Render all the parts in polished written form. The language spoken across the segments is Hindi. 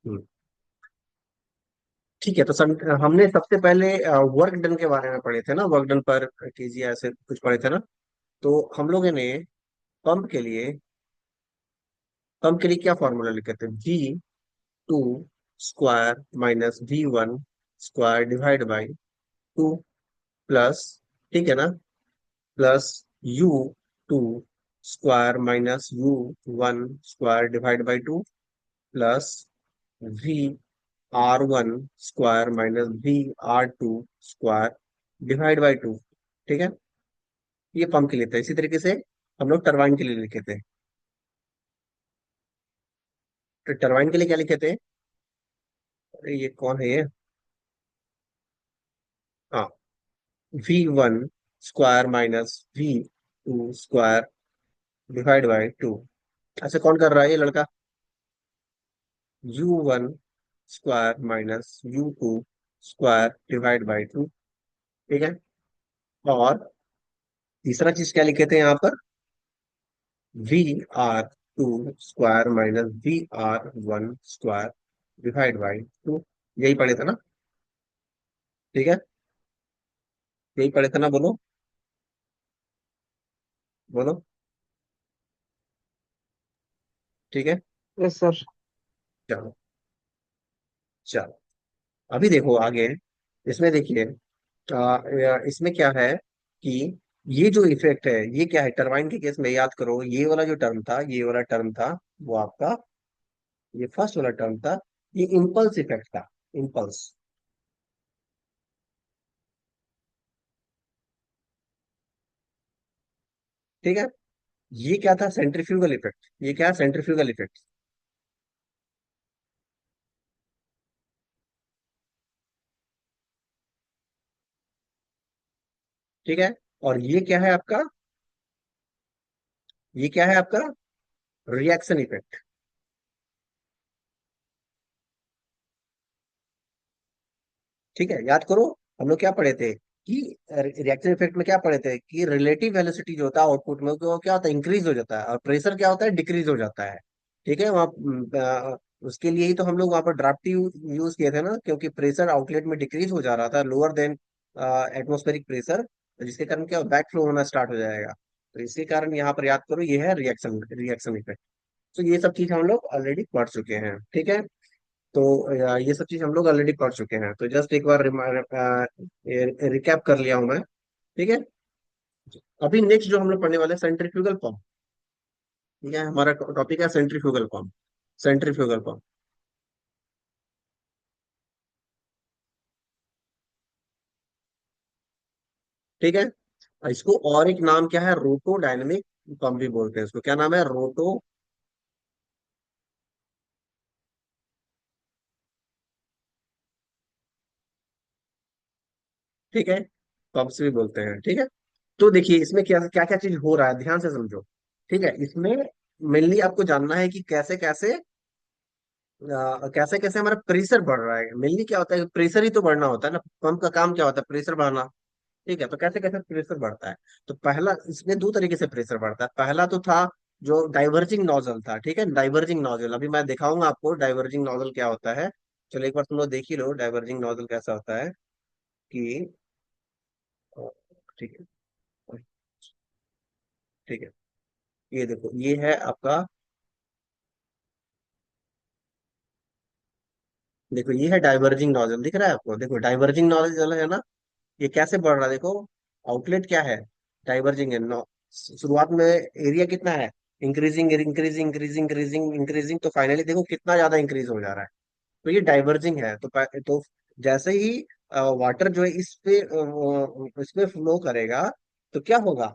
हम्म, ठीक है। तो हमने सबसे पहले वर्क डन के बारे में पढ़े थे ना, वर्क डन पर केजी ऐसे कुछ पढ़े थे ना। तो हम लोगों ने पंप के लिए पंप के लिए क्या फॉर्मूला लिखे थे? V2 square minus V1 square divide by 2 plus, ठीक है ना, plus U2 square minus U1 square divide by 2 plus V R1 square minus VR2 square divide by 2। ठीक है, ये पंप के लिए था। इसी तरीके से हम लोग टरबाइन के लिए लिखे थे। तो टरबाइन के लिए क्या लिखे थे? अरे ये कौन है ये? हाँ, V1 square minus V2 square divide by 2। ऐसे कौन कर रहा है ये लड़का? U1 square minus U2 square divide by 2। ठीक है। और तीसरा चीज क्या लिखे थे यहाँ पर? VR2 square minus VR1 square divide by 2। यही पढ़े थे ना? ठीक है, यही पढ़े थे ना? बोलो, बोलो। ठीक है, यस सर। चलो, चलो। अभी देखो आगे। इसमें देखिए, इसमें क्या है कि ये जो इफेक्ट है ये क्या है? टरबाइन के केस में याद करो, ये वाला जो टर्म था, ये वाला टर्म था, वो आपका ये फर्स्ट वाला टर्म था। ये इम्पल्स इफेक्ट था, इम्पल्स। ठीक है। ये क्या था? Centrifugal effect. ये क्या है? Centrifugal effect. ठीक है। और ये क्या है आपका? ये क्या है आपका? Reaction effect. ठीक है, याद करो। हम लोग क्या पढ़े थे कि रिएक्शन इफेक्ट में क्या पढ़े थे कि रिलेटिव वेलोसिटी जो होता है आउटपुट में, वो क्या होता है? इंक्रीज हो जाता है। और प्रेशर क्या होता है? डिक्रीज हो जाता है। ठीक है, वहाँ उसके लिए ही तो हम लोग वहाँ पर ड्राफ्टी यूज किए थे ना, क्योंकि प्रेशर आउटलेट में डिक्रीज हो जा रहा था, लोअर देन एटमोस्फेरिक प्रेशर। जिसके कारण क्या, बैक फ्लो होना स्टार्ट हो जाएगा। तो इसके कारण यहाँ पर याद करो, ये है रिएक्शन रिएक्शन इफेक्ट। तो ये सब चीज हम लोग ऑलरेडी पढ़ चुके हैं। ठीक है। तो ये सब चीज हम लोग ऑलरेडी पढ़ चुके हैं, तो जस्ट एक बार रिकैप कर लिया हूं मैं। ठीक है। अभी नेक्स्ट जो हम लोग पढ़ने वाले हैं, सेंट्रीफ्यूगल पंप। ठीक है, हमारा टॉपिक है सेंट्रीफ्यूगल पंप। Centrifugal pump. ठीक है। इसको और एक नाम क्या है? रोटो डायनेमिक पंप भी बोलते हैं इसको। क्या नाम है? रोटो। ठीक है, पंप्स भी बोलते हैं। ठीक है। तो देखिए इसमें क्या क्या क्या चीज हो रहा है, ध्यान से समझो। ठीक है, इसमें मेनली आपको जानना है कि कैसे कैसे कैसे कैसे हमारा प्रेशर बढ़ रहा है। मेनली क्या होता है? प्रेशर ही तो बढ़ना होता है ना, पंप का काम क्या होता है? प्रेशर बढ़ाना। ठीक है, तो कैसे कैसे प्रेशर बढ़ता है? तो पहला, इसमें दो तरीके से प्रेशर बढ़ता है। पहला तो था जो डाइवर्जिंग नोजल था। ठीक है, डाइवर्जिंग नोजल अभी मैं दिखाऊंगा आपको डाइवर्जिंग नोजल क्या होता है। चलो एक बार तुम लोग देख ही लो डाइवर्जिंग नोजल कैसा होता है। कि अ, ठीक है, ठीक है, ये देखो, ये है आपका। देखो ये है डाइवर्जिंग नोजल, दिख रहा है आपको? देखो डाइवर्जिंग नोजल है ना, ये कैसे बढ़ रहा है देखो। आउटलेट क्या है? डाइवर्जिंग है। शुरुआत में एरिया कितना है? Increasing increasing increasing increasing increasing, तो फाइनली देखो कितना ज्यादा इंक्रीज हो जा रहा है। तो ये डाइवर्जिंग है। तो जैसे ही वाटर जो है इस पे फ्लो करेगा, तो क्या होगा?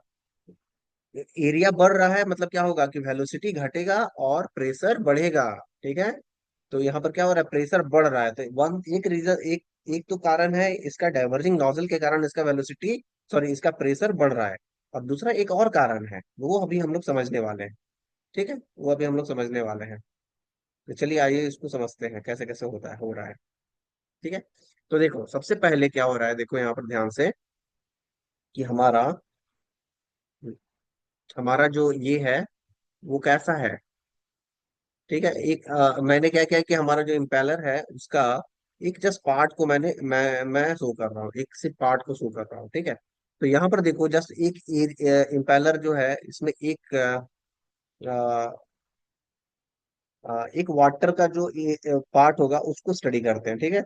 एरिया बढ़ रहा है, मतलब क्या होगा कि वेलोसिटी घटेगा और प्रेशर बढ़ेगा। ठीक है। तो यहाँ पर क्या हो रहा है? प्रेशर बढ़ रहा है। तो वन एक रीजन, एक तो कारण है इसका, डाइवर्जिंग नोजल के कारण इसका वेलोसिटी, सॉरी, इसका प्रेशर बढ़ रहा है। और दूसरा एक और कारण है, वो अभी हम लोग समझने वाले हैं। ठीक है, वो अभी हम लोग समझने वाले हैं। तो चलिए आइए इसको समझते हैं कैसे कैसे होता है, हो रहा है। ठीक है। तो देखो सबसे पहले क्या हो रहा है, देखो यहाँ पर ध्यान से, कि हमारा हमारा जो ये है वो कैसा है? ठीक है। एक मैंने क्या किया कि हमारा जो इम्पेलर है उसका एक जस्ट पार्ट को मैं शो कर रहा हूँ, एक सिर्फ पार्ट को शो कर रहा हूँ, ठीक है। तो यहाँ पर देखो जस्ट एक इम्पेलर जो है इसमें एक एक वाटर का जो पार्ट होगा उसको स्टडी करते हैं, ठीक है।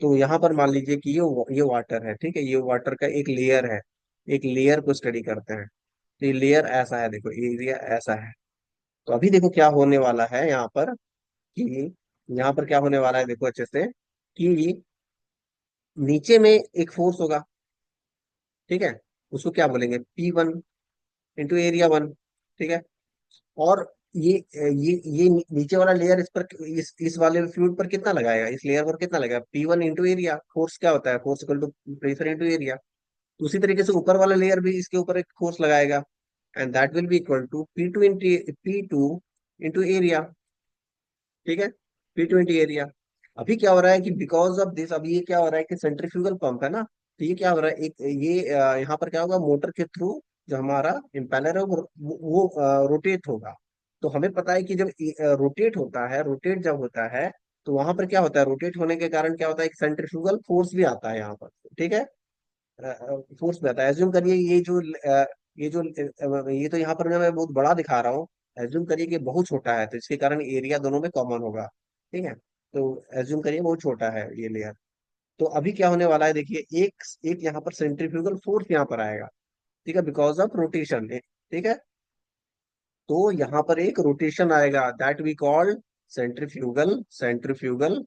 तो यहाँ पर मान लीजिए कि ये वाटर है, ठीक है, ये वाटर का एक लेयर है, एक लेयर को स्टडी करते हैं। तो ये लेयर ऐसा है, देखो एरिया ऐसा है। तो अभी देखो क्या होने वाला है यहाँ पर कि यहाँ पर क्या होने वाला है देखो अच्छे से कि नीचे में एक फोर्स होगा, ठीक है, उसको क्या बोलेंगे P1 इंटू एरिया 1, ठीक है। और ये ये नीचे वाला लेयर इस पर इस वाले फ्लूइड पर कितना लगाएगा, इस लेयर पर कितना लगाएगा, P1 इंटू एरिया। फोर्स क्या होता है, force equal to pressure into area. उसी तरीके से ऊपर वाला लेयर भी इसके ऊपर एक फोर्स लगाएगा, and that will be equal to P2 into area, ठीक है, P2 इंटू एरिया। अभी क्या हो रहा है कि बिकॉज ऑफ दिस, अभी ये क्या हो रहा है कि सेंट्रीफ्यूगल पंप है ना, तो ये क्या हो रहा है, एक ये यहाँ पर क्या होगा, मोटर के थ्रू जो हमारा इम्पेलर है वो रोटेट होगा। तो हमें पता है कि जब रोटेट होता है, रोटेट जब होता है, तो वहां पर क्या होता है, रोटेट होने के कारण क्या होता है, एक सेंट्रीफ्यूगल फोर्स भी आता है यहाँ पर, ठीक है। फोर्स में आता है। एज्यूम करिए ये तो यहाँ पर मैं बहुत बड़ा दिखा रहा हूँ। एज्यूम करिए कि बहुत छोटा है, तो इसके कारण एरिया दोनों में कॉमन होगा, ठीक है। तो एज्यूम करिए बहुत छोटा है ये लेयर। तो अभी क्या होने वाला है देखिए, एक एक यहाँ पर सेंट्रीफ्यूगल फोर्स यहाँ पर आएगा, ठीक है, बिकॉज ऑफ रोटेशन, ठीक है। तो यहाँ पर एक रोटेशन आएगा, that we called centrifugal centrifugal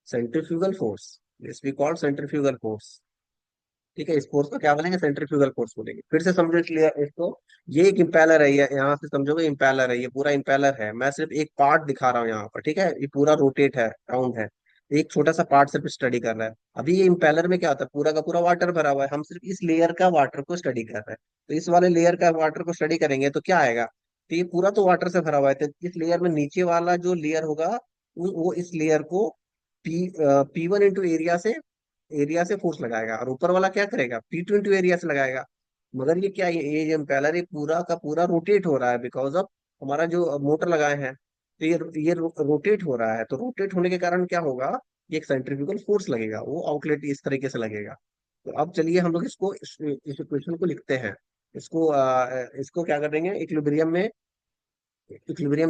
centrifugal force, this we called centrifugal force, ठीक है। इस फोर्स को क्या बोलेंगे, सेंट्रीफ्यूगल फोर्स बोलेंगे। फिर से समझो क्लियर इसको। ये एक इम्पेलर है, ये यहाँ से समझोगे इम्पेलर है, ये पूरा इम्पेलर है, मैं सिर्फ एक पार्ट दिखा रहा हूँ यहाँ पर, ठीक है। ये पूरा रोटेट है, राउंड है, एक छोटा सा पार्ट सिर्फ स्टडी कर रहा है। अभी ये इम्पेलर में क्या होता है, पूरा का पूरा वाटर भरा हुआ है, हम सिर्फ इस लेयर का वाटर को स्टडी कर रहे हैं। तो इस वाले लेयर का वाटर को स्टडी करेंगे तो क्या आएगा, तो ये पूरा तो वाटर से भरा हुआ है, तो इस लेयर में नीचे वाला जो लेयर होगा वो इस लेयर को P1 इंटू एरिया से फोर्स लगाएगा, और ऊपर वाला क्या करेगा, P2 इंटू एरिया से लगाएगा। मगर ये क्या है, ये जो इम्पेलर ये पूरा का पूरा रोटेट हो रहा है बिकॉज ऑफ हमारा जो मोटर लगाए हैं, तो ये रोटेट हो रहा है। तो रोटेट होने के कारण क्या होगा, ये एक सेंट्रीफ्यूगल फोर्स लगेगा, वो आउटलेट इस तरीके से लगेगा। तो अब चलिए हम लोग इस इक्वेशन को लिखते हैं। इसको क्या करेंगे, इक्विलिब्रियम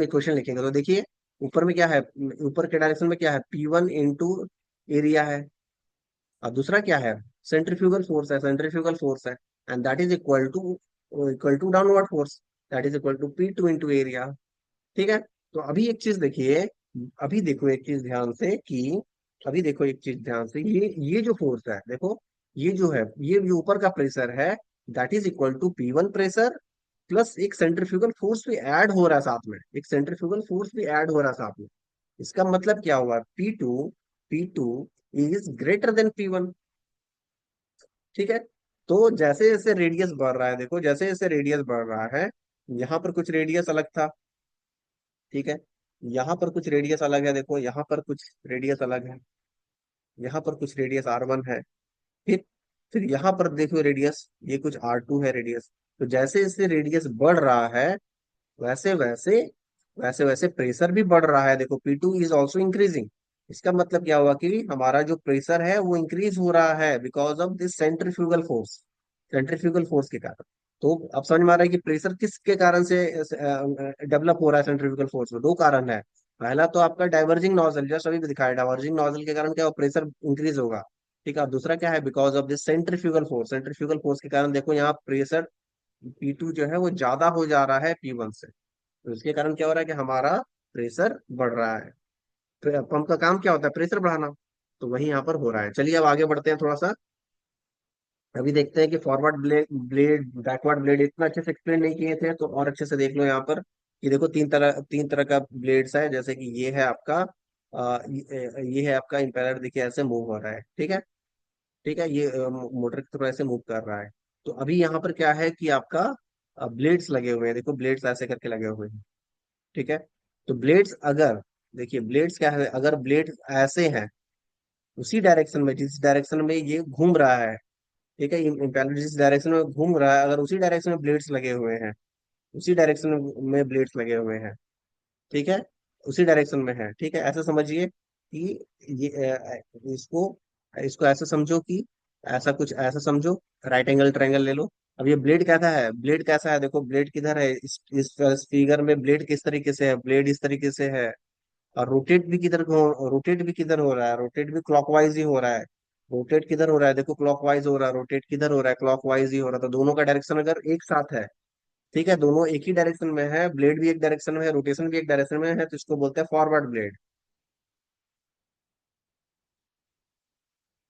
इक्वेशन लिखेंगे। तो देखिए ऊपर में क्या है, ऊपर के डायरेक्शन में क्या है, P1 इंटू एरिया है, और दूसरा क्या है, सेंट्रीफ्यूगल फोर्स है, and that is equal to downward force, that is equal to P2 into area, ठीक है। तो अभी एक चीज देखिए, अभी देखो एक चीज ध्यान से कि अभी देखो एक चीज ध्यान से, ये जो फोर्स है देखो, ये जो है, ये जो ऊपर का प्रेशर है, that is equal to P1 pressure plus एक सेंट्रीफ्यूगल फोर्स भी ऐड हो रहा है साथ में, एक सेंट्रीफ्यूगल फोर्स भी ऐड हो रहा है साथ में। इसका मतलब क्या हुआ, P2 is greater than P1, ठीक है। तो जैसे जैसे रेडियस बढ़ रहा है, देखो जैसे जैसे रेडियस बढ़ रहा है, यहाँ पर कुछ रेडियस अलग था, ठीक है, यहाँ पर कुछ रेडियस अलग है, देखो यहाँ पर कुछ रेडियस अलग है, यहाँ पर कुछ रेडियस R1 है, फिर फिर यहाँ पर देखो रेडियस, ये कुछ R2 है रेडियस। तो जैसे जैसे रेडियस बढ़ रहा है, वैसे वैसे वैसे वैसे प्रेशर भी बढ़ रहा है, देखो P2 इज ऑल्सो इंक्रीजिंग। इसका मतलब क्या हुआ कि हमारा जो प्रेशर है वो इंक्रीज हो रहा है because of this centrifugal force के कारण। तो अब समझ में आ रहा है कि प्रेशर किसके कारण से डेवलप हो रहा है, सेंट्रीफ्यूगल फोर्स में दो कारण है। पहला तो आपका डाइवर्जिंग नोजल, जस्ट अभी भी दिखाया, डाइवर्जिंग नोजल के कारण क्या प्रेशर इंक्रीज होगा, ठीक है। और दूसरा क्या है, because of this centrifugal force के कारण देखो यहाँ प्रेशर P2 जो है वो ज्यादा हो जा रहा है P1 से। तो इसके कारण क्या हो रहा है कि हमारा प्रेशर बढ़ रहा है। पंप का काम क्या होता है, प्रेशर बढ़ाना। तो वही यहाँ पर हो रहा है। चलिए अब आगे बढ़ते हैं थोड़ा सा। अभी देखते हैं कि फॉरवर्ड ब्लेड बैकवर्ड ब्लेड इतना अच्छे से एक्सप्लेन नहीं किए थे, तो और अच्छे से देख लो यहाँ पर। ये देखो तीन तरह का ब्लेड्स है, जैसे कि ये है आपका ये है आपका इम्पेलर, देखिए ऐसे मूव हो रहा है, ठीक है, ठीक है, ये मोटर की तरह ऐसे मूव कर रहा है। तो अभी यहाँ पर क्या है कि आपका ब्लेड्स लगे हुए हैं, देखो ब्लेड्स ऐसे करके लगे हुए हैं, ठीक है। तो ब्लेड्स अगर, देखिए ब्लेड्स क्या है, अगर ब्लेड ऐसे हैं उसी डायरेक्शन में जिस डायरेक्शन में ये घूम रहा है, ठीक है, इम्पेलर जिस डायरेक्शन में घूम रहा है, अगर उसी डायरेक्शन में ब्लेड्स लगे हुए हैं, उसी डायरेक्शन में ब्लेड्स लगे हुए हैं, ठीक है, उसी डायरेक्शन में है, ठीक है। ऐसा समझिए कि ये इसको इसको ऐसा समझो कि ऐसा कुछ ऐसा समझो, राइट एंगल ट्रायंगल ले लो। अब ये ब्लेड कैसा है, ब्लेड कैसा है, देखो ब्लेड किधर है, इस फिगर में ब्लेड किस तरीके से है, ब्लेड इस तरीके से है। और रोटेट भी किधर हो रहा है, रोटेट भी क्लॉकवाइज ही हो रहा है। रोटेट किधर हो रहा है, देखो क्लॉकवाइज हो रहा है, रोटेट किधर हो रहा है, क्लॉकवाइज ही हो रहा है। तो दोनों का डायरेक्शन अगर एक साथ है, ठीक है, दोनों एक ही डायरेक्शन में है, ब्लेड भी एक डायरेक्शन में है, रोटेशन भी एक डायरेक्शन में है, तो इसको बोलते हैं फॉरवर्ड ब्लेड।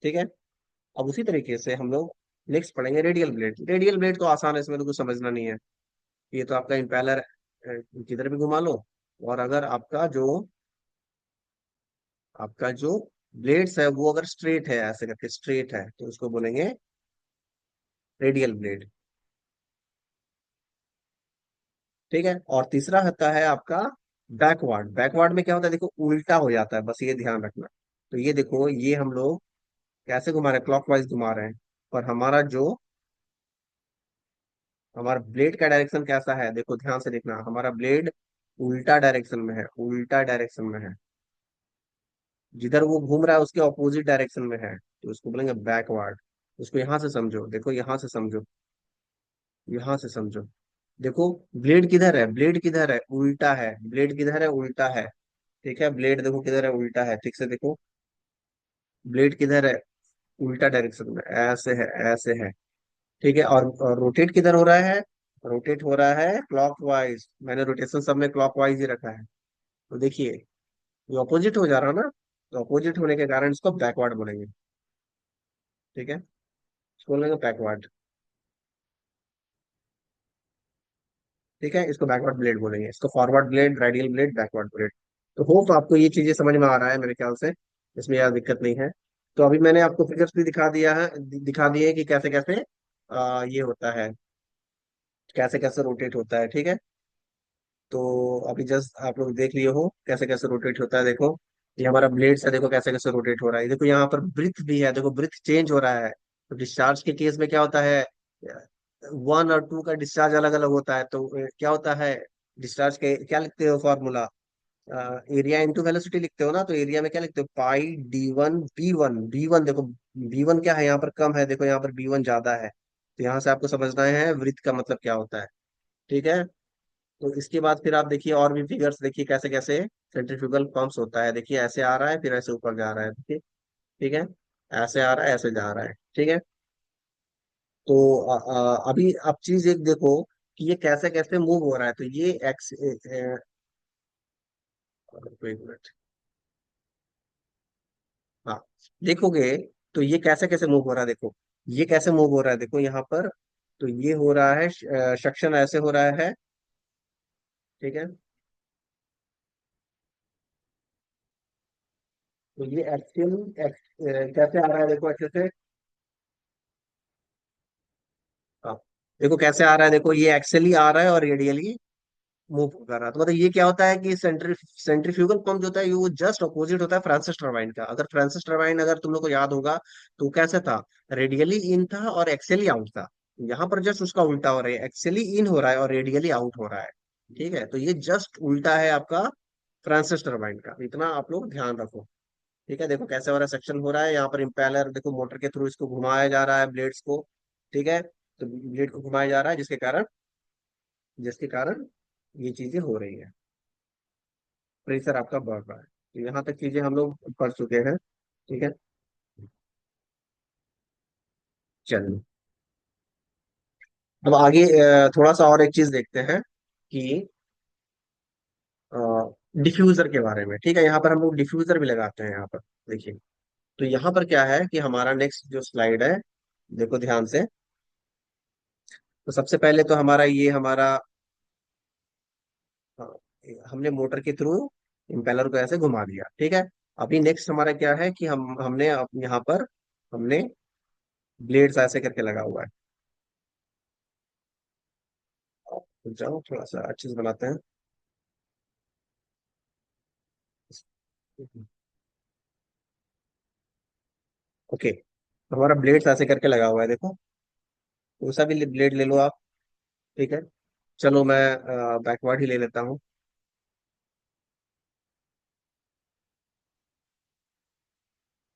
ठीक है। अब उसी तरीके से हम लोग नेक्स्ट पढ़ेंगे रेडियल ब्लेड। रेडियल ब्लेड तो आसान है, इसमें तो कुछ समझना नहीं है। ये तो आपका इम्पेलर किधर भी घुमा लो, और अगर आपका जो ब्लेड्स है वो अगर स्ट्रेट है, ऐसे करके स्ट्रेट है, तो उसको बोलेंगे रेडियल ब्लेड। ठीक है। और तीसरा होता है आपका बैकवर्ड। बैकवर्ड में क्या होता है, देखो उल्टा हो जाता है, बस ये ध्यान रखना। तो ये देखो, ये हम लोग कैसे घुमा रहे हैं, क्लॉकवाइज घुमा रहे हैं। पर हमारा ब्लेड का डायरेक्शन कैसा है, देखो ध्यान से देखना, हमारा ब्लेड उल्टा डायरेक्शन में है, उल्टा डायरेक्शन में है। जिधर वो घूम रहा है उसके ऑपोजिट डायरेक्शन में है, तो उसको बोलेंगे बैकवर्ड। उसको यहाँ से समझो, देखो यहाँ से समझो, यहाँ से समझो। देखो ब्लेड किधर है, ब्लेड किधर है, उल्टा है, ब्लेड किधर है, उल्टा है। ठीक है, ब्लेड देखो किधर है, उल्टा है, ठीक से देखो, ब्लेड किधर है, उल्टा डायरेक्शन में, ऐसे है, ऐसे है। ठीक है। और रोटेट किधर हो रहा है, रोटेट हो रहा है क्लॉकवाइज, मैंने रोटेशन सब में क्लॉकवाइज ही रखा है। तो देखिए, ये ऑपोजिट हो जा रहा है ना, तो ऑपोजिट होने के कारण इसको बैकवर्ड बोलेंगे। ठीक है, इसको बोलेंगे बैकवर्ड। ठीक है, इसको बैकवर्ड ब्लेड बोलेंगे, इसको forward blade, radial blade, backward blade. तो होप आपको ये चीजें समझ में आ रहा है मेरे ख्याल से, इसमें यार दिक्कत नहीं है। तो अभी मैंने आपको फिगर्स भी दिखा दिया है, दिखा दिए कि कैसे कैसे ये होता है, कैसे कैसे रोटेट होता है। ठीक है। तो अभी जस्ट आप लोग देख लिए हो कैसे कैसे रोटेट होता है, देखो ये हमारा ब्लेड है, देखो कैसे कैसे रोटेट हो रहा है। देखो यहाँ पर ब्रिथ भी है, देखो ब्रिथ चेंज हो रहा है। तो डिस्चार्ज के केस में क्या होता है, 1 और 2 का डिस्चार्ज अलग अलग होता है। तो क्या होता है, डिस्चार्ज के क्या लिखते हो फॉर्मूला, एरिया इंटू वेलोसिटी लिखते हो ना, तो एरिया में क्या लिखते हो, पाई डी वन बी वन देखो, बी वन क्या है, यहाँ पर कम है, देखो यहाँ पर बी वन ज्यादा है। तो यहाँ से आपको समझना है वृत्त का मतलब क्या होता है। ठीक है। तो इसके बाद फिर आप देखिए और भी फिगर्स, देखिए कैसे कैसे सेंट्रीफ्यूगल पंप्स होता है। देखिए ऐसे आ रहा है, फिर ऐसे ऊपर जा रहा है, देखिए। ठीक है, ऐसे आ रहा है, ऐसे जा रहा है। ठीक है। तो अभी आप चीज एक देखो कि ये कैसे कैसे मूव हो रहा है। तो ये एक्स एक मिनट, हाँ, देखोगे तो ये कैसे कैसे मूव हो रहा है, देखो ये कैसे मूव हो रहा है, देखो यहाँ पर। तो ये हो रहा है सक्शन ऐसे हो रहा है। ठीक है। तो ये एक्सियल कैसे आ रहा है, देखो अच्छे से, हाँ, देखो कैसे आ रहा है, देखो ये एक्सियली आ रहा है और रेडियली मूव कर रहा है। तो मतलब ये क्या होता है कि सेंट्रीफ्यूगल पंप जो होता है ये वो जस्ट अपोजिट होता है फ्रांसिस टरबाइन का। अगर फ्रांसिस टरबाइन अगर तुम लोग को याद होगा तो कैसे था, रेडियली इन था और एक्सियली आउट था। यहाँ पर जस्ट उसका उल्टा हो रहा है, एक्सियली इन हो रहा है और रेडियली आउट हो रहा है। ठीक है, तो ये जस्ट उल्टा है आपका फ्रांसिस टरबाइन का, इतना आप लोग ध्यान रखो। ठीक है, देखो कैसे वाला सेक्शन हो रहा है, यहाँ पर इम्पेलर देखो मोटर के थ्रू इसको घुमाया जा रहा है ब्लेड्स को। ठीक है, तो ब्लेड को घुमाया जा रहा है जिसके कारण ये चीजें हो रही है, प्रेशर आपका बढ़ रहा है। तो यहाँ तक चीजें हम लोग पढ़ चुके हैं। ठीक है। चलिए, अब आगे थोड़ा सा और एक चीज देखते हैं कि डिफ्यूजर के बारे में। ठीक है, यहाँ पर हम लोग डिफ्यूजर भी लगाते हैं यहाँ पर, देखिए। तो यहाँ पर क्या है कि हमारा नेक्स्ट जो स्लाइड है, देखो ध्यान से। तो सबसे पहले तो हमारा हाँ, हमने मोटर के थ्रू इम्पेलर को ऐसे घुमा दिया। ठीक है। अभी नेक्स्ट हमारा क्या है कि हमने यहाँ पर हमने ब्लेड्स ऐसे करके लगा हुआ है। रुक जाओ, थोड़ा सा अच्छे से बनाते हैं। ओके, तो हमारा ब्लेड्स ऐसे करके लगा हुआ है, देखो कौन सा भी ब्लेड ले लो आप। ठीक है, चलो मैं बैकवर्ड ही ले लेता हूँ।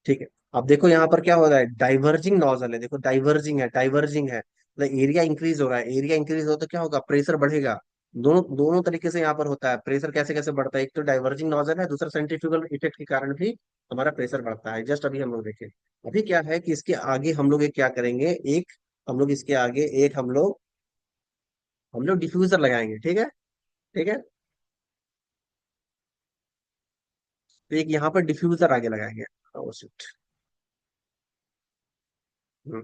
ठीक है। अब देखो यहाँ पर क्या हो रहा है, डाइवर्जिंग नॉजल है, देखो डाइवर्जिंग है, मतलब एरिया इंक्रीज हो रहा है, एरिया इंक्रीज हो तो क्या होगा, प्रेशर बढ़ेगा। दोनों दोनों तरीके से यहाँ पर होता है प्रेशर, कैसे कैसे बढ़ता है, एक तो डाइवर्जिंग नॉजल है, दूसरा सेंट्रीफ्यूगल इफेक्ट के कारण भी हमारा प्रेशर बढ़ता है। जस्ट अभी हम लोग देखें, अभी क्या है कि इसके आगे हम लोग एक क्या करेंगे, एक हम लोग इसके आगे एक हम लोग डिफ्यूजर लगाएंगे, ठीक है। ठीक है, तो एक यहाँ पर डिफ्यूजर आगे लगाएंगे। Oh, shit. हम्म,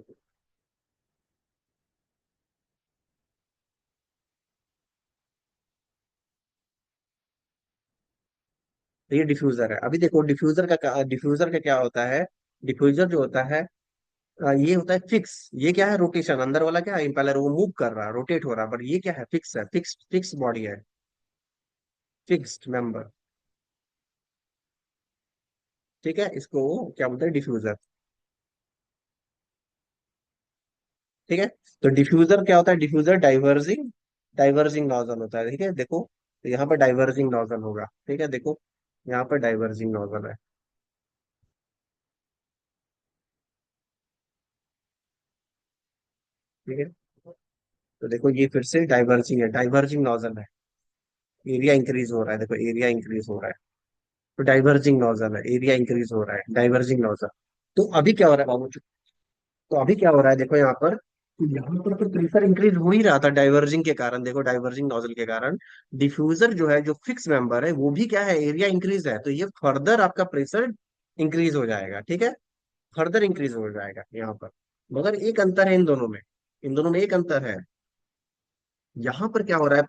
तो ये डिफ्यूजर है। अभी देखो डिफ्यूजर का क्या होता है, डिफ्यूजर जो होता है ये होता है फिक्स, ये क्या है, रोटेशन, अंदर वाला क्या है, इम्पेलर, वो मूव कर रहा है, रोटेट हो रहा है, पर ये क्या है, फिक्स है, फिक्स बॉडी है, फिक्स्ड मेंबर। ठीक है, इसको क्या बोलते हैं, डिफ्यूजर। ठीक है, तो डिफ्यूजर क्या होता है, डिफ्यूजर डाइवर्जिंग डाइवर्जिंग नॉजल होता है, ठीक है। देखो, तो यहाँ पर डाइवर्जिंग नॉजल होगा, ठीक है, देखो यहाँ पर डाइवर्जिंग नॉजल है। ठीक है, तो देखो ये फिर से डाइवर्जिंग है, डाइवर्जिंग नॉजल है, एरिया इंक्रीज हो रहा है, देखो एरिया इंक्रीज हो रहा है, तो डाइवर्जिंग नोजल है, एरिया इंक्रीज हो रहा है, डाइवर्जिंग नोजल। तो अभी क्या हो रहा है बाबू, तो अभी क्या हो रहा है, देखो यहाँ पर, तो यहाँ पर तो प्रेशर इंक्रीज हो ही रहा था डाइवर्जिंग के कारण, देखो डाइवर्जिंग नोजल के कारण डिफ्यूजर जो है, जो फिक्स मेंबर है, वो भी क्या है, एरिया इंक्रीज है, तो ये फर्दर आपका प्रेशर इंक्रीज हो जाएगा, ठीक है, फर्दर इंक्रीज हो जाएगा यहाँ पर। मगर एक अंतर है इन दोनों में, इन दोनों में एक अंतर है, यहाँ पर क्या हो रहा है,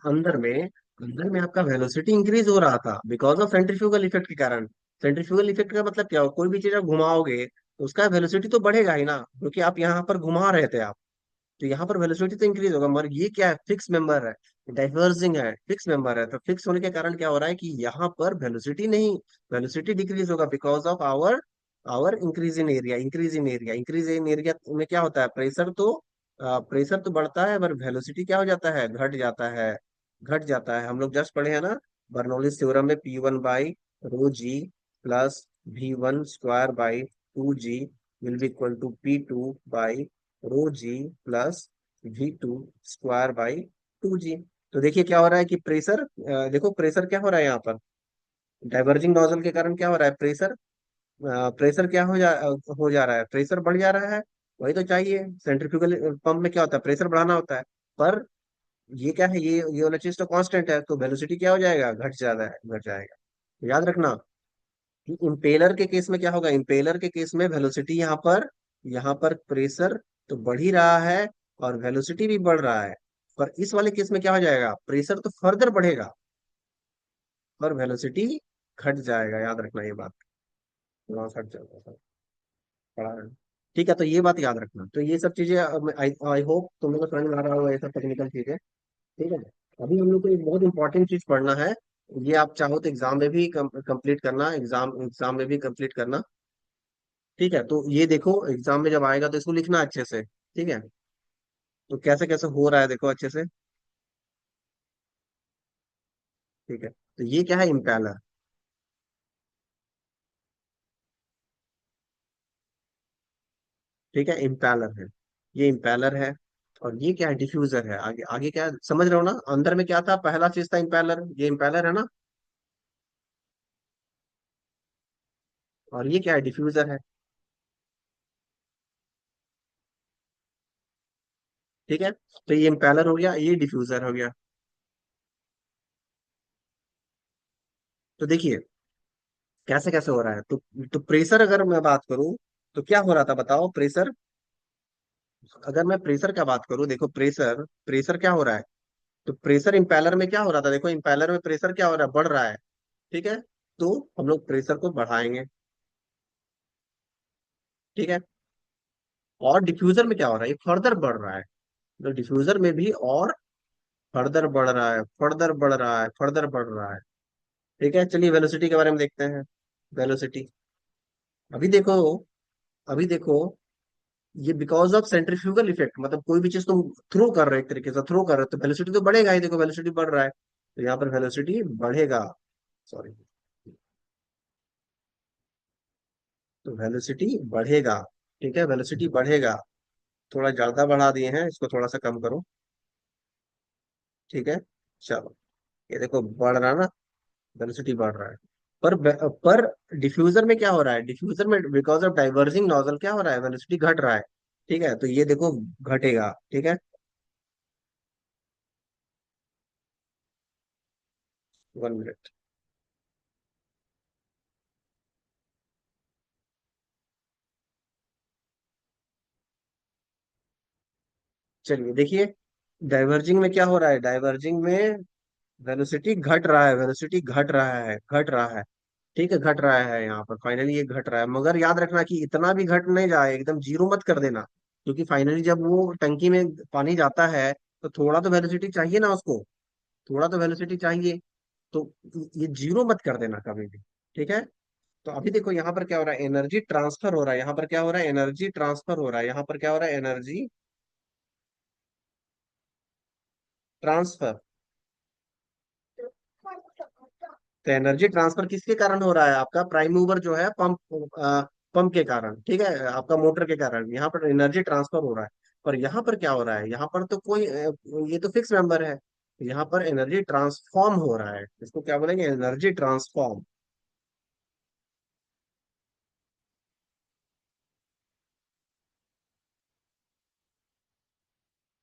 अंदर में आपका वेलोसिटी इंक्रीज हो रहा था बिकॉज ऑफ सेंट्रीफ्यूगल इफेक्ट के कारण। सेंट्रीफ्यूगल इफेक्ट का मतलब क्या हो, कोई भी चीज आप घुमाओगे तो उसका वेलोसिटी तो बढ़ेगा ही ना, क्योंकि आप यहाँ पर घुमा रहे थे आप, तो यहाँ पर वेलोसिटी तो इंक्रीज होगा, मगर ये क्या है, फिक्स मेंबर है, डाइवर्जिंग है, फिक्स मेंबर है, तो फिक्स होने के कारण क्या हो रहा है कि यहाँ पर वेलोसिटी नहीं, वेलोसिटी डिक्रीज होगा because of our our increase in area में क्या होता है, प्रेशर तो बढ़ता है, पर वेलोसिटी क्या हो जाता है, घट जाता है, घट जाता है। हम लोग जस्ट पढ़े हैं ना, बर्नौलीज थ्योरम में P1/ρg plus V1 square by 2g will be equal to P2/ρg plus V2 square by 2g। तो देखिए क्या हो रहा है कि प्रेशर, देखो प्रेशर क्या हो रहा है यहाँ पर, डाइवर्जिंग नोजल के कारण क्या हो रहा है, प्रेशर क्या हो जा रहा है, प्रेशर बढ़ जा रहा है, वही तो चाहिए, सेंट्रीफ्यूगल पंप में क्या होता है, प्रेशर बढ़ाना होता है, पर ये क्या है, ये वाला चीज तो कांस्टेंट है, तो वेलोसिटी क्या हो जाएगा, घट जाएगा। तो याद रखना कि इम्पेलर के केस में क्या होगा, इम्पेलर के केस में वेलोसिटी यहाँ पर प्रेशर तो बढ़ ही रहा है और वेलोसिटी भी बढ़ रहा है, पर इस वाले केस में क्या हो जाएगा, प्रेशर तो फर्दर बढ़ेगा पर वेलोसिटी घट जाएगा, याद रखना ये बात, थोड़ा सा घट जाएगा, पढ़ा है। ठीक है, तो ये बात याद रखना, तो ये सब चीजें आई आई होप तुम लोग को समझ में आ रहा होगा, ये सब टेक्निकल चीजें। ठीक है, अभी हम लोग को एक बहुत इंपॉर्टेंट चीज पढ़ना है, ये आप चाहो तो एग्जाम में भी कंप्लीट करना, एग्जाम एग्जाम में भी कंप्लीट करना। ठीक है, तो ये देखो एग्जाम में जब आएगा तो इसको लिखना अच्छे से, ठीक है, तो कैसे कैसे हो रहा है देखो अच्छे से। ठीक है, तो ये क्या है, इम्पेलर। ठीक है, इम्पेलर है, ये इम्पेलर है, और ये क्या है, डिफ्यूजर है, आगे आगे क्या है? समझ रहे हो ना, अंदर में क्या था, पहला चीज था इम्पेलर, ये इम्पेलर है ना, और ये क्या है, डिफ्यूजर है। ठीक है, तो ये इम्पेलर हो गया, ये डिफ्यूजर हो गया। तो देखिए कैसे कैसे हो रहा है, तो प्रेशर अगर मैं बात करूं, तो क्या हो रहा था बताओ, प्रेशर, अगर मैं प्रेशर का बात करूं, देखो प्रेशर प्रेशर क्या हो रहा है, तो प्रेशर इंपैलर में क्या हो रहा था, देखो इंपैलर में प्रेशर क्या हो रहा है, बढ़ रहा है, ठीक है, तो हम लोग प्रेशर को बढ़ाएंगे। ठीक है, और डिफ्यूजर में क्या हो रहा है, ये फर्दर बढ़ रहा है, तो डिफ्यूजर में भी और फर्दर बढ़ रहा है, फर्दर बढ़ रहा है, फर्दर बढ़ रहा है। ठीक है, चलिए वेलोसिटी के बारे में देखते हैं, वेलोसिटी। अभी देखो, अभी देखो, ये बिकॉज ऑफ सेंट्रीफ्यूगल इफेक्ट, मतलब कोई भी चीज तुम थ्रो कर रहे हो, एक तरीके से थ्रो कर रहे हो, तो वेलोसिटी तो बढ़ेगा ही, देखो वेलोसिटी बढ़ रहा है, तो यहाँ पर वेलोसिटी बढ़ेगा, सॉरी, तो वेलोसिटी बढ़ेगा। ठीक है, वेलोसिटी बढ़ेगा। थोड़ा ज्यादा बढ़ा दिए हैं, इसको थोड़ा सा कम करो। ठीक है, चलो। ये देखो बढ़ रहा है ना, वेलोसिटी बढ़ रहा है। पर पर डिफ्यूजर में क्या हो रहा है, डिफ्यूजर में बिकॉज ऑफ डाइवर्जिंग नोजल क्या हो रहा है, वेलोसिटी घट रहा है। ठीक है, तो ये देखो घटेगा। ठीक है, 1 मिनट। चलिए देखिए, डाइवर्जिंग में क्या हो रहा है, डाइवर्जिंग में वेलोसिटी घट रहा है, वेलोसिटी घट रहा है, घट रहा है। ठीक है, घट रहा है यहाँ पर, फाइनली ये घट रहा है, मगर याद रखना कि इतना भी घट नहीं जाए, एकदम जीरो मत कर देना। क्योंकि फाइनली जब वो टंकी में पानी जाता है, तो थोड़ा तो वेलोसिटी चाहिए ना उसको, थोड़ा तो वेलोसिटी चाहिए। तो ये जीरो मत कर देना कभी भी। ठीक है, तो अभी देखो यहाँ पर क्या हो रहा है, एनर्जी ट्रांसफर हो रहा है, यहाँ पर क्या हो रहा है, एनर्जी ट्रांसफर हो रहा है, यहाँ पर क्या हो रहा है, एनर्जी ट्रांसफर। तो एनर्जी ट्रांसफर किसके कारण हो रहा है, आपका प्राइम मूवर जो है, पंप, पंप के कारण। ठीक है, आपका मोटर के कारण यहाँ पर एनर्जी ट्रांसफर हो रहा है। पर यहाँ पर क्या हो रहा है, यहाँ पर तो कोई ये तो फिक्स मेंबर है। यहाँ पर एनर्जी ट्रांसफॉर्म हो रहा है, इसको क्या बोलेंगे, एनर्जी ट्रांसफॉर्म।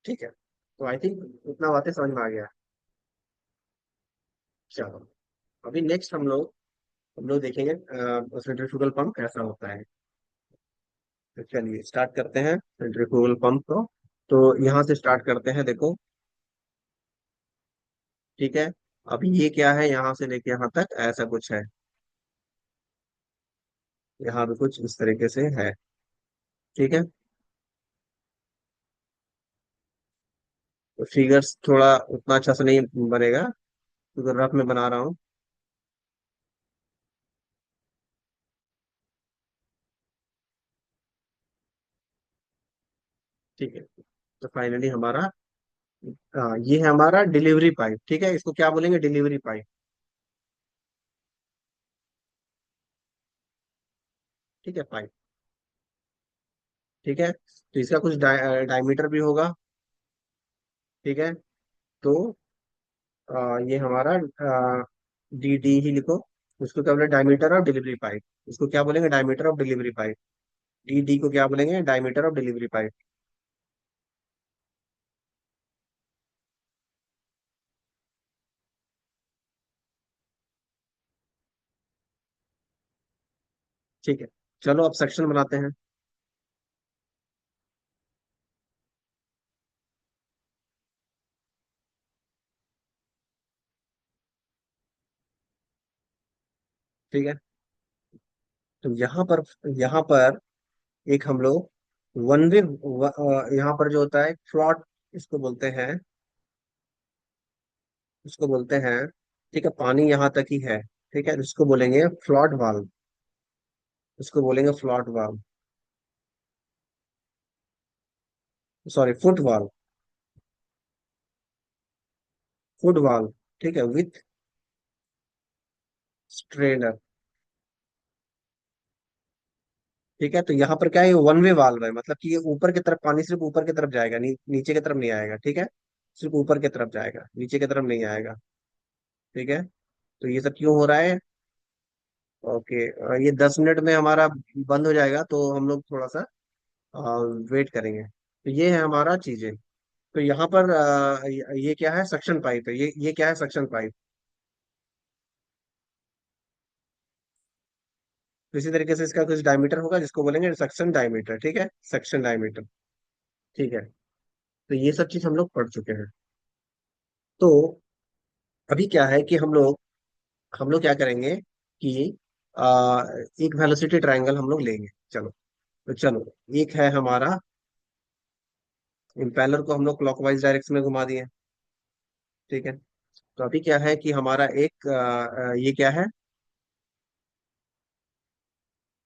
ठीक है, तो आई थिंक इतना बातें समझ में आ गया। चलो, अभी नेक्स्ट हम लोग देखेंगे सेंट्रीफ्यूगल पंप कैसा होता है। तो चलिए स्टार्ट करते हैं सेंट्रीफ्यूगल पंप को। तो यहाँ से स्टार्ट करते हैं, देखो। ठीक है, अभी ये क्या है, यहाँ से लेके यहाँ तक ऐसा कुछ है, यहाँ भी कुछ इस तरीके से है। ठीक है, तो फिगर्स थोड़ा उतना अच्छा से नहीं बनेगा, क्योंकि रफ में बना रहा हूँ। ठीक है, तो फाइनली हमारा, हाँ, ये है हमारा डिलीवरी पाइप। ठीक है, इसको क्या बोलेंगे, डिलीवरी पाइप। ठीक है, पाइप। ठीक है, तो इसका कुछ डायमीटर भी होगा। ठीक है, तो ये हमारा डी डी ही लिखो। उसको क्या बोलेंगे, डायमीटर ऑफ डिलीवरी पाइप। इसको क्या बोलेंगे, diameter of delivery pipe. D D को क्या बोलेंगे, डायमीटर ऑफ डिलीवरी पाइप। ठीक है, चलो अब सेक्शन बनाते हैं। ठीक है, तो यहाँ पर एक हम लोग वन वे, यहाँ पर जो होता है फ्लॉट, इसको बोलते हैं, इसको बोलते हैं। ठीक है, पानी यहाँ तक ही है। ठीक है, इसको बोलेंगे फ्लॉट वाल्व, इसको बोलेंगे float valve, sorry foot valve, foot valve. ठीक है, विथ स्ट्रेनर। ठीक है, तो यहाँ पर क्या है, वन वे वाल्व है, मतलब कि ये ऊपर की तरफ, पानी सिर्फ ऊपर की तरफ जाएगा, नीचे की तरफ नहीं आएगा। ठीक है, सिर्फ ऊपर की तरफ जाएगा, नीचे की तरफ नहीं आएगा। ठीक है, तो ये सब क्यों हो रहा है। ओके, ये 10 मिनट में हमारा बंद हो जाएगा, तो हम लोग थोड़ा सा वेट करेंगे। तो ये है हमारा चीजें। तो यहाँ पर ये क्या है, सक्शन पाइप है, ये क्या है, सक्शन पाइप। तो इसी तरीके से इसका कुछ डायमीटर होगा, जिसको बोलेंगे सक्शन डायमीटर। ठीक है, सक्शन डायमीटर। ठीक है, तो ये सब चीज हम लोग पढ़ चुके हैं। तो अभी क्या है कि हम लोग क्या करेंगे कि एक वेलोसिटी ट्रायंगल हम लोग लेंगे। चलो, तो चलो, एक है हमारा इम्पेलर को हम लोग क्लॉकवाइज डायरेक्शन में घुमा दिए। ठीक है, तो अभी क्या है कि हमारा एक ये क्या है,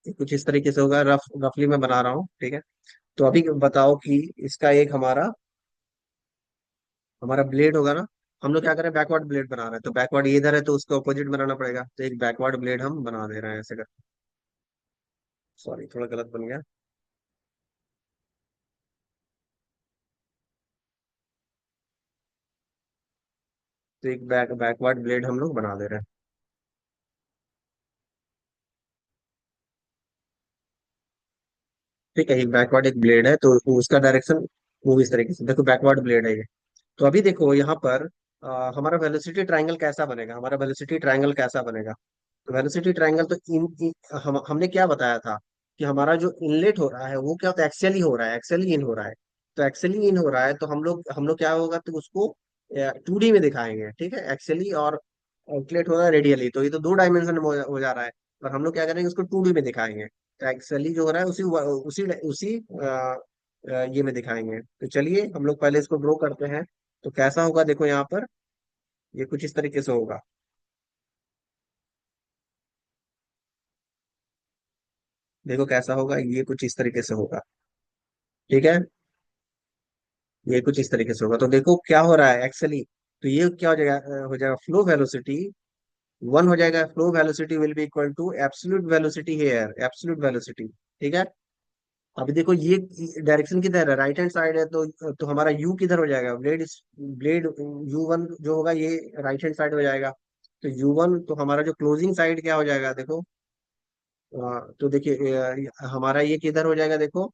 ये कुछ इस तरीके से होगा, रफली मैं बना रहा हूँ। ठीक है, तो अभी बताओ कि इसका एक हमारा हमारा ब्लेड होगा ना। हम लोग क्या करें, बैकवर्ड ब्लेड बना रहे हैं, तो बैकवर्ड ये इधर है, तो उसको अपोजिट बनाना पड़ेगा, तो एक बैकवर्ड ब्लेड हम बना दे रहे हैं ऐसे कर। सॉरी, थोड़ा गलत बन गया। तो एक बैकवर्ड ब्लेड हम लोग बना दे रहे हैं। ठीक है, एक बैकवर्ड एक ब्लेड है, तो उसका डायरेक्शन वो इस तरीके से, देखो बैकवर्ड ब्लेड है ये। तो अभी देखो यहाँ पर हमारा वेलोसिटी ट्रायंगल कैसा बनेगा, हमारा वेलोसिटी ट्रायंगल कैसा बनेगा। तो वेलोसिटी ट्रायंगल तो हमने क्या बताया था कि हमारा जो इनलेट हो रहा है वो क्या होता है, एक्सियली हो रहा है, एक्सियली इन हो रहा है। तो एक्सियली इन हो रहा है तो हम लोग क्या होगा, तो उसको 2D में दिखाएंगे, ठीक है, एक्सियली, और आउटलेट हो रहा है रेडियली, तो ये तो 2 डायमेंशन में हो जा रहा है। पर हम लोग क्या करेंगे, उसको 2D में दिखाएंगे। तो एक्सियली जो हो रहा है उसी उसी उसी ये में दिखाएंगे। तो चलिए हम लोग पहले इसको ड्रॉ करते हैं। तो कैसा होगा देखो यहाँ पर, ये कुछ इस तरीके से होगा। देखो कैसा होगा, ये कुछ इस तरीके से होगा। ठीक है, ये कुछ इस तरीके से होगा। तो देखो क्या हो रहा है एक्चुअली। तो ये क्या हो जाएगा फ्लो वेलोसिटी 1 हो जाएगा। Flow velocity will be equal to absolute velocity here, absolute velocity. ठीक है, अभी देखो ये डायरेक्शन किधर है, राइट हैंड साइड है, तो हमारा यू किधर हो जाएगा, ब्लेड U1 जो होगा ये राइट हैंड साइड हो जाएगा। तो U1 तो हमारा जो क्लोजिंग साइड क्या हो जाएगा देखो, तो देखिए हमारा ये किधर हो जाएगा देखो,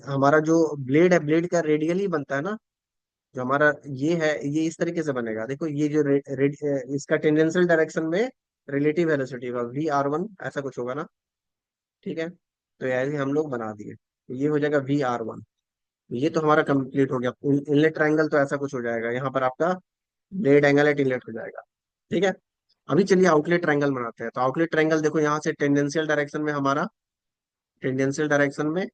हमारा जो ब्लेड है, ब्लेड का रेडियली बनता है ना, जो हमारा ये है, ये इस तरीके से बनेगा। देखो ये जो इसका टेंजेंशियल डायरेक्शन में रिलेटिव वेलोसिटी होगा V r1, ऐसा कुछ होगा ना। ठीक है, तो ऐसे हम लोग बना दिए, तो ये हो जाएगा V r1। ये तो हमारा कंप्लीट हो गया। इनलेट ट्रायंगल तो ऐसा कुछ हो जाएगा, यहाँ पर आपका ब्लेड एंगल एट इनलेट हो जाएगा। ठीक है, अभी चलिए आउटलेट ट्रायंगल बनाते हैं। तो आउटलेट ट्रायंगल देखो यहाँ से टेंजेंशियल डायरेक्शन में हमारा, टेंजेंशियल डायरेक्शन में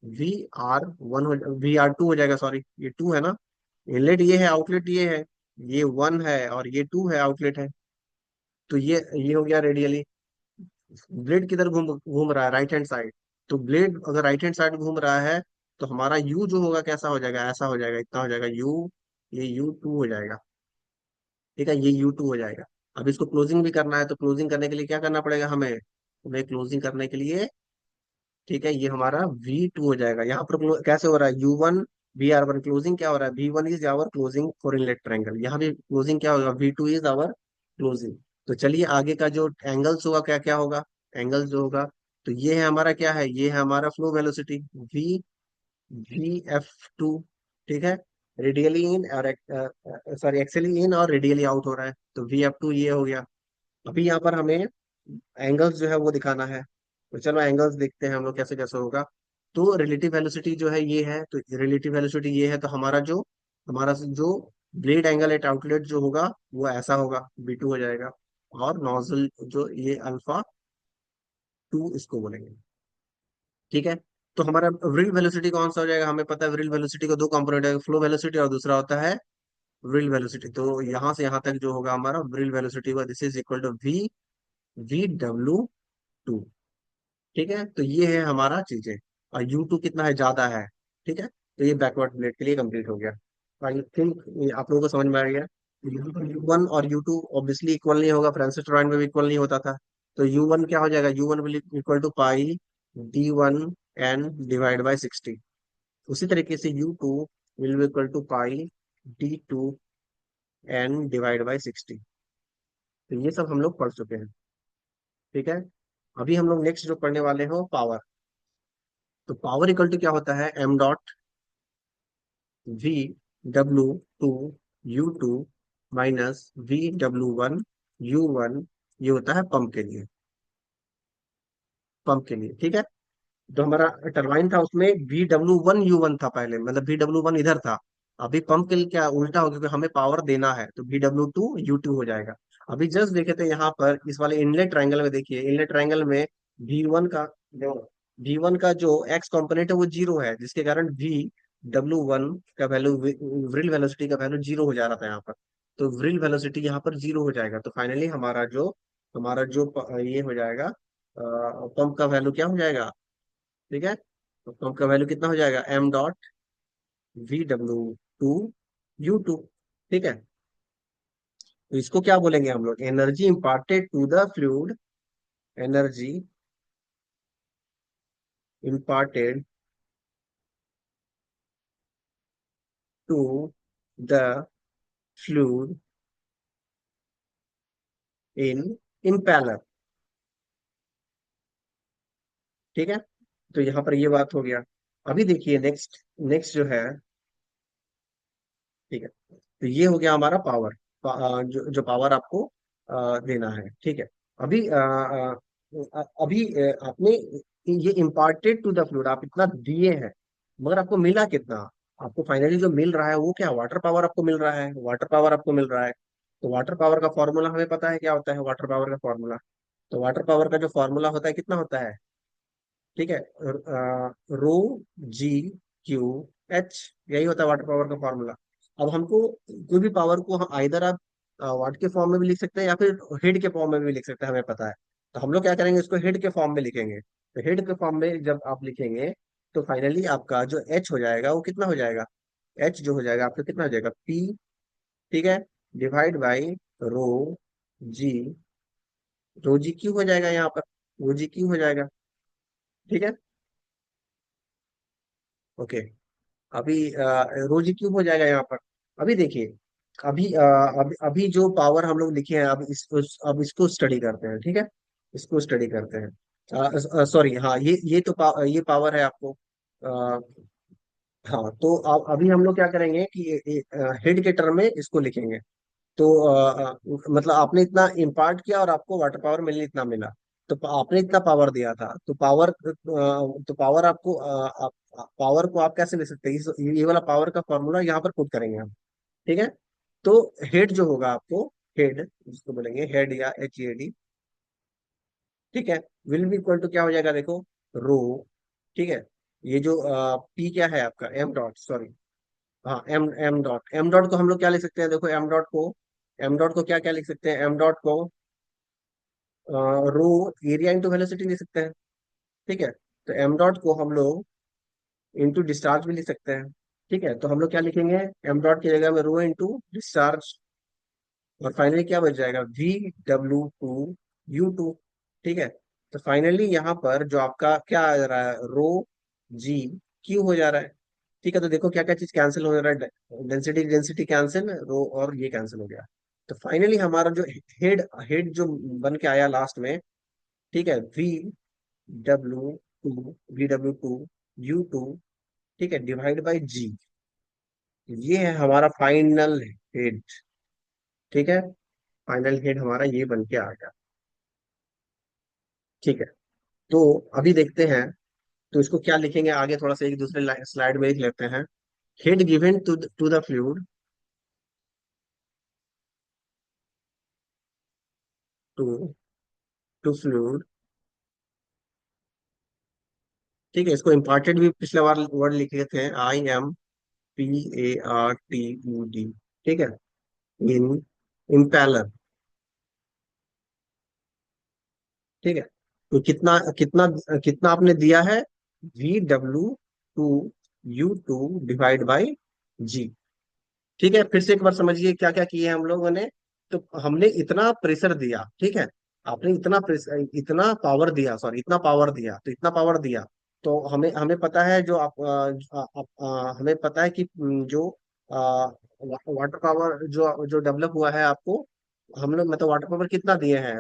V r1 हो, V r2 हो जाएगा, सॉरी ये 2 है ना। इनलेट ये है, आउटलेट ये है, ये 1 है और ये 2 है, आउटलेट है। तो ये हो गया रेडियली। ब्लेड किधर घूम घूम रहा है, राइट हैंड साइड। तो ब्लेड अगर राइट हैंड साइड घूम रहा है तो हमारा यू जो होगा कैसा हो जाएगा, ऐसा हो जाएगा, इतना हो जाएगा यू, ये U2 हो जाएगा। ठीक है, ये U2 हो जाएगा। अब इसको क्लोजिंग भी करना है, तो क्लोजिंग करने के लिए क्या करना पड़ेगा हमें क्लोजिंग करने के लिए, ठीक है, ये हमारा V2 हो जाएगा। यहाँ पर कैसे हो रहा है, U1 VR1, क्लोजिंग क्या हो रहा है, V1 is our closing for inlet triangle. यहाँ भी क्लोजिंग क्या होगा, V2 इज आवर क्लोजिंग। तो चलिए आगे का जो एंगल्स होगा क्या क्या होगा, एंगल्स जो होगा, तो ये है हमारा क्या है, ये है हमारा flow velocity V V F2। ठीक है, रेडियली इन और सॉरी एक्चुअली इन और रेडियली आउट हो रहा है, तो V F2 ये हो गया। अभी यहाँ पर हमें एंगल्स जो है वो दिखाना है। तो चलो एंगल्स देखते हैं हम लोग कैसे कैसे होगा। तो रिलेटिव वेलोसिटी जो है ये है, तो रिलेटिव वेलोसिटी ये है, तो हमारा जो ब्लेड एंगल एट आउटलेट जो होगा वो ऐसा होगा, B2 हो जाएगा। और नॉजल जो ये अल्फा 2 इसको बोलेंगे। ठीक है, तो हमारा व्रिल वेलोसिटी कौन सा हो जाएगा, हमें पता है व्रिल वेलोसिटी को दो कंपोनेंट है, फ्लो वेलोसिटी और दूसरा होता है व्रिल वेलोसिटी। तो यहाँ से यहाँ तक जो होगा हमारा व्रिल वेलोसिटी होगा, this is equal to V W2। ठीक है, तो ये है हमारा चीजें। और U2 कितना है, ज्यादा है। ठीक है, तो ये बैकवर्ड प्लेट के लिए कंप्लीट हो गया। आई थिंक आप लोगों को समझ में आ गया। U1 और U2 ऑब्वियसली इक्वल नहीं होगा, फ्रांसिस टोराइड में भी इक्वल नहीं होता था। तो U1 क्या हो जाएगा, U1 will equal to pi D1 N divide by 60। उसी तरीके से U2 will be equal to pi D2N divide by 60। तो ये सब हम लोग पढ़ चुके हैं। ठीक है, अभी हम लोग नेक्स्ट जो पढ़ने वाले हो पावर। तो पावर इक्वल टू क्या होता है, M.V W2 U2 minus V W1 U1। ये होता है पंप के लिए, पंप के लिए। ठीक है, जो हमारा टरबाइन था उसमें VW1 U1 था पहले, मतलब VW1 इधर था। अभी पंप के लिए क्या उल्टा हो, क्योंकि हमें पावर देना है, तो VW2 U2 हो जाएगा। अभी जस्ट देखे थे यहाँ पर इस वाले इनलेट ट्रायंगल में, देखिए इनलेट ट्रायंगल में V1 का जो V1 का जो एक्स कंपोनेंट है वो 0 है, जिसके कारण VW1 का वैल्यू, व्रिल वेलोसिटी का वैल्यू 0 हो जा रहा था यहाँ पर। तो व्रिल वेलोसिटी यहाँ पर 0 हो जाएगा, तो फाइनली हमारा जो ये हो जाएगा, पंप का वैल्यू क्या हो जाएगा। ठीक है, तो पंप का वैल्यू कितना हो जाएगा, M.V W2 U2। ठीक है, तो इसको क्या बोलेंगे हम लोग, energy imparted to the fluid, energy imparted to the fluid in impeller। ठीक है, तो यहाँ पर ये बात हो गया। अभी देखिए नेक्स्ट, नेक्स्ट जो है, ठीक है, तो ये हो गया हमारा पावर, जो पावर आपको देना है। ठीक है, अभी अभी आपने ये इम्पार्टेड टू द फ्लूइड, आप इतना दिए हैं, मगर आपको मिला कितना? आपको फाइनली जो मिल रहा है वो क्या, वाटर पावर आपको मिल रहा है, वाटर पावर आपको मिल रहा है। तो वाटर पावर का फॉर्मूला हमें पता है क्या होता है, वाटर पावर का फॉर्मूला। तो वाटर पावर का जो फॉर्मूला होता है कितना होता है, ठीक है, रो जी क्यू एच, यही होता है वाटर पावर का फॉर्मूला। अब हमको कोई भी पावर को हम आइदर आप वाट के फॉर्म में भी लिख सकते हैं या फिर हेड के फॉर्म में भी लिख सकते हैं, हमें पता है। तो हम लोग क्या करेंगे, इसको हेड के फॉर्म में लिखेंगे। तो हेड के फॉर्म में जब आप लिखेंगे तो फाइनली आपका जो एच हो जाएगा वो कितना हो जाएगा, एच जो हो जाएगा आपका कितना हो जाएगा, पी, ठीक है, divide by rho g, rho g Q हो जाएगा यहाँ पर, रो जी क्यू हो जाएगा। ठीक है, ओके। अभी रोजी क्यूब हो जाएगा यहाँ पर। अभी देखिए, अभी जो पावर हम लोग लिखे हैं, अब इसको स्टडी करते हैं, ठीक है, इसको स्टडी करते हैं। सॉरी, हाँ, ये तो ये पावर है आपको। आ, हाँ, तो अभी हम लोग क्या करेंगे कि हेड के टर्म में इसको लिखेंगे। तो मतलब आपने इतना इम्पार्ट किया और आपको वाटर पावर मिलने इतना मिला, तो आपने इतना पावर दिया था, तो पावर, तो पावर आपको पावर को आप कैसे ले सकते हैं, ये वाला पावर का फॉर्मूला यहाँ पर पुट करेंगे हम। ठीक है, तो हेड जो होगा आपको, हेड जिसको बोलेंगे हेड या एच ए डी, ठीक है, विल बी इक्वल टू क्या हो जाएगा देखो, रो, ठीक है, ये जो पी क्या है आपका, एम डॉट, सॉरी, हाँ, एम डॉट, एम डॉट को हम लोग क्या लिख सकते हैं, देखो एम डॉट को, एम डॉट को क्या क्या लिख सकते हैं, एम डॉट को रो एरिया इंटू वेलोसिटी लिख सकते हैं। ठीक है, तो एम डॉट को हम लोग इंटू डिस्चार्ज भी लिख सकते हैं। ठीक है, तो हम लोग क्या लिखेंगे, एम डॉट की जगह में रो इंटू डिस्चार्ज, और फाइनली क्या बच जाएगा, V W two U two. ठीक है, तो फाइनली यहाँ पर जो आपका क्या आ रहा है, रो जी क्यू हो जा रहा है। ठीक है, तो देखो क्या क्या चीज कैंसिल हो रहा है, डेंसिटी डेंसिटी कैंसिल, रो और ये कैंसिल हो गया। तो फाइनली हमारा जो हेड, हेड जो बन के आया लास्ट में, ठीक है, V W two U two, ठीक है, डिवाइड बाई जी, ये है हमारा फाइनल हेड। ठीक है, फाइनल हेड हमारा ये बन के आ गया। ठीक है, तो अभी देखते हैं, तो इसको क्या लिखेंगे आगे, थोड़ा सा एक दूसरे स्लाइड में लिख लेते हैं। Head given to the fluid, to to fluid, ठीक है, इसको इम्पार्टेड भी पिछले बार वर्ड लिखे थे, I am P A R T U D, ठीक है, इन इम्पेलर। ठीक है, तो कितना कितना कितना आपने दिया है, V W two divide by g. ठीक है, फिर से एक बार समझिए क्या क्या किए हम लोगों ने। तो हमने इतना प्रेशर दिया, ठीक है, आपने इतना प्रेशर, इतना पावर दिया, सॉरी, इतना पावर दिया, तो इतना पावर दिया, तो हमें हमें पता है जो हमें पता है कि जो वाटर पावर जो जो डेवलप हुआ है आपको, हम लोग मतलब वाटर पावर कितना दिए हैं,